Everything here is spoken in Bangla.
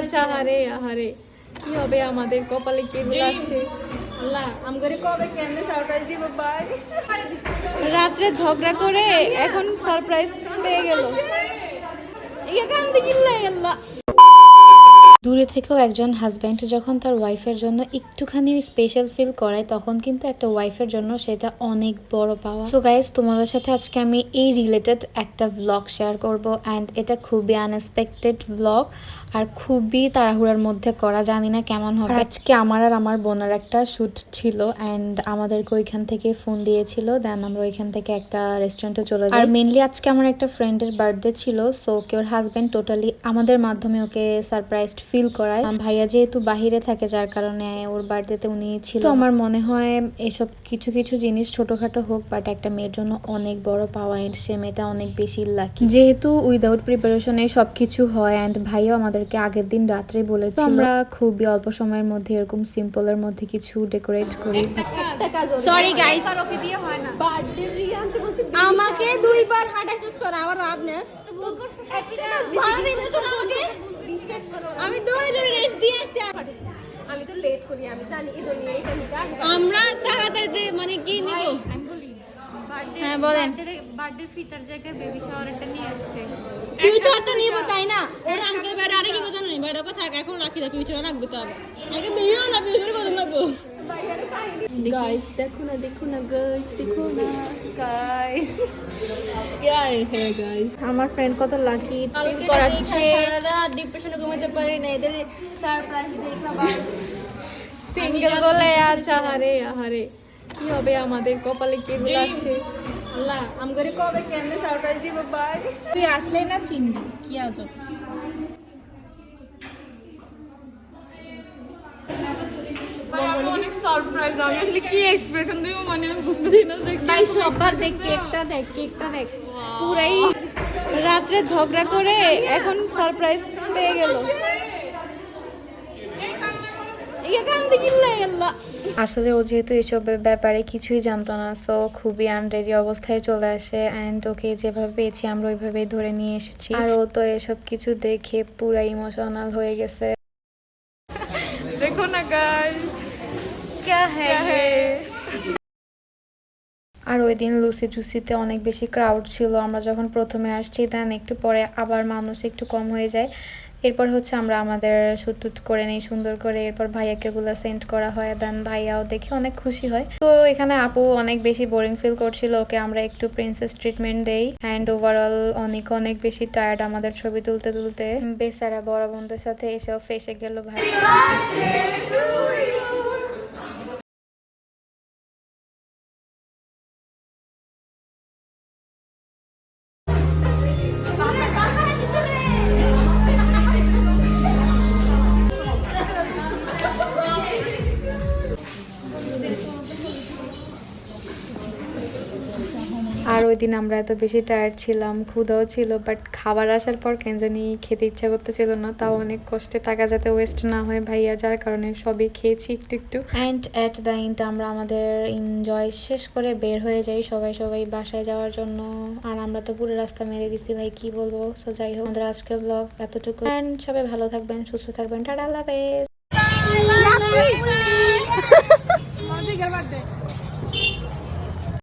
আচ্ছা, আহারে আহারে কি হবে আমাদের কপালে কি আছে। রাত্রে ঝগড়া করে এখন সারপ্রাইজ পেয়ে গেল। দূরে থেকেও একজন হাজব্যান্ড যখন তার ওয়াইফের জন্য একটুখানি স্পেশাল ফিল করায় তখন কিন্তু একটা ওয়াইফের জন্য সেটা অনেক বড় পাওয়া। সো গাইজ, তোমাদের সাথে আজকে আমি এই রিলেটেড একটা ভ্লগ শেয়ার করব অ্যান্ড এটা খুবই আনএক্সপেক্টেড ভ্লগ আর খুবই তাড়াহুড়ার মধ্যে করা, জানি না কেমন হবে। আজকে আমার আর আমার বোনের একটা শ্যুট ছিল অ্যান্ড আমাদেরকে ওইখান থেকে ফোন দিয়েছিল, দেন আমরা ওইখান থেকে একটা রেস্টুরেন্টে চলে যাই। আর মেনলি আজকে আমার একটা ফ্রেন্ডের বার্থডে ছিল, সো ওকে ওর হাজব্যান্ড টোটালি আমাদের মাধ্যমে ওকে সারপ্রাইজড ফিল করায়। ভাইয়া যেহেতু বাহিরে থাকে যার কারণে ওর বার্থডেতে উনি ছিল। তো আমার মনে হয় এসব কিছু কিছু জিনিস ছোটখাটো হোক বাট একটা মেয়ের জন্য অনেক বড় পাওয়া, এন্ড সে মেয়েটা অনেক বেশি লাকি যেহেতু উইদাউট প্রিপারেশনে সবকিছু হয়। অ্যান্ড ভাইয়াও আমাদেরকে আগের দিন রাত্রে বলেছিল আমরা খুবই অল্প সময়ের মধ্যে এরকম সিম্পলের মধ্যে কিছু ডেকোরেট করি। সরি গাইস, ওকে দিয়ে হয় না। বার্থডে রিয়ান তো বলছি আমাকে দুইবার হাঁটাইছিস তোর, আবার আপনেস তো ভুল করছিস। হ্যাপিনেস ভালো দিন তো আমাকে বিশ্বাস করো, আমি দৌড়ে দৌড়ে রেস দিয়ে আসছি। আমি তো লেট করি, আমি জানি এই দুনিয়া এটা নিতে আমরা তাড়াতাড়ি মানে কি নিব। আমি বলি বার্থডে, হ্যাঁ বলেন। বার্থডে ফিতার জায়গায় বেবি শাওয়ারটা নিয়ে আসছে। ফিউচার তো নিব তাই না? ওর আঙ্কেল বাড়ি আরে কি কথা নেই, বাড়িটা থাক, এখন রাখি দা, ফিউচার রাখবে তো আগে আগে দিও না, ফিউচার বদল লাগবো। गाइस देखो ना गाइस, देखो ना गाइस, क्या है गाइस। আমার ফ্রেন্ড কত লাকি ফিল করাচ্ছে। সারা ডিপ্রেশনে ঘুমাতে পারি না, এদের সারপ্রাইজ দেখনা বা সিঙ্গেল বলে আচ্ছা, আহারে আহারে কি হবে আমাদের কপালে কি আছে। আল্লাহ আমগরে কবে কেন সারপ্রাইজ দিব ভাই। তুই আসলেই না চিনবি কি আজব। সারপ্রাইজ আমি আসলে কি এক্সপ্রেশন দেব মানে আমি বুঝতেছি না। ভাই সবার দেখ, কেকটা দেখ, কেকটা দেখ, পুরাই রাত্রে ঝগড়া করে এখন সারপ্রাইজ পেয়ে গেল। আসলে ও যেহেতু এসবের ব্যাপারে কিছুই জানতো না, সো খুবই আনরেডি অবস্থায় চলে আসে অ্যান্ড ওকে যেভাবে পেয়েছি আমরা ওইভাবেই ধরে নিয়ে এসেছি। আর ও তো এসব কিছু দেখে পুরা ইমোশনাল হয়ে গেছে। দেখো না গাইস क्या है। আর ওই দিন লুসি জুসিতে অনেক বেশি ক্রাউড ছিল। আমরা যখন প্রথমে আসছি দেন একটু পরে আবার মানুষ একটু কম হয়ে যায়। এরপর হচ্ছে আমরা আমাদের শুট টুট করে নিই সুন্দর করে, এরপর ভাইয়াকে গুলো সেন্ড করা হয়, দেন ভাইয়াও দেখে অনেক খুশি হয়। তো এখানে আপু অনেক বেশি বোরিং ফিল করছিল, ওকে আমরা একটু প্রিন্সেস ট্রিটমেন্ট দেই অ্যান্ড ওভারঅল অনেক অনেক বেশি টায়ার্ড আমাদের ছবি তুলতে তুলতে। বেচারা বড় বোনদের সাথে এসেও ফেসে গেল ভাই। আর ওই দিন আমরা এত বেশি টায়ার্ড ছিলাম, ক্ষুধাও ছিল, বাট খাবার আসার পর কেন জানি খেতে ইচ্ছা করতেছিল না। তাও অনেক কষ্টে টাকা যাতে ওয়েস্ট না হয় ভাইয়া, যার কারণে সবই খেয়েছি একটু একটু। অ্যান্ড অ্যাট দ্য এন্ড আমরা আমাদের এনজয় শেষ করে বের হয়ে যাই সবাই বাসায় যাওয়ার জন্য। আর আমরা তো পুরো রাস্তা মেরে দিছি ভাই, কি বলবো। সো যাই হোক, আমাদের আজকের ব্লগ এতটুকু অ্যান্ড সবাই ভালো থাকবেন, সুস্থ থাকবেন, টাটা, আল্লাহ হাফেজ।